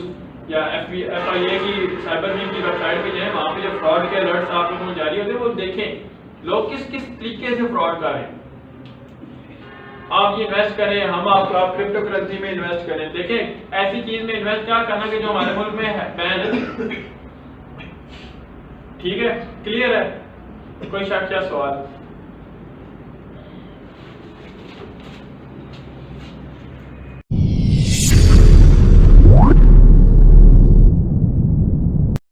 A: या FIA की साइबर विंग की वेबसाइट पे जाए, वहां पे जो फ्रॉड के अलर्ट्स आप लोगों को जारी होते हैं वो देखें लोग किस किस तरीके से फ्रॉड कर रहे हैं। आप ये इन्वेस्ट करें, आप क्रिप्टो करेंसी में इन्वेस्ट करें। देखें ऐसी चीज में इन्वेस्ट क्या करना कि जो हमारे मुल्क में है बैन है, ठीक है? क्लियर है? कोई शक या सवाल?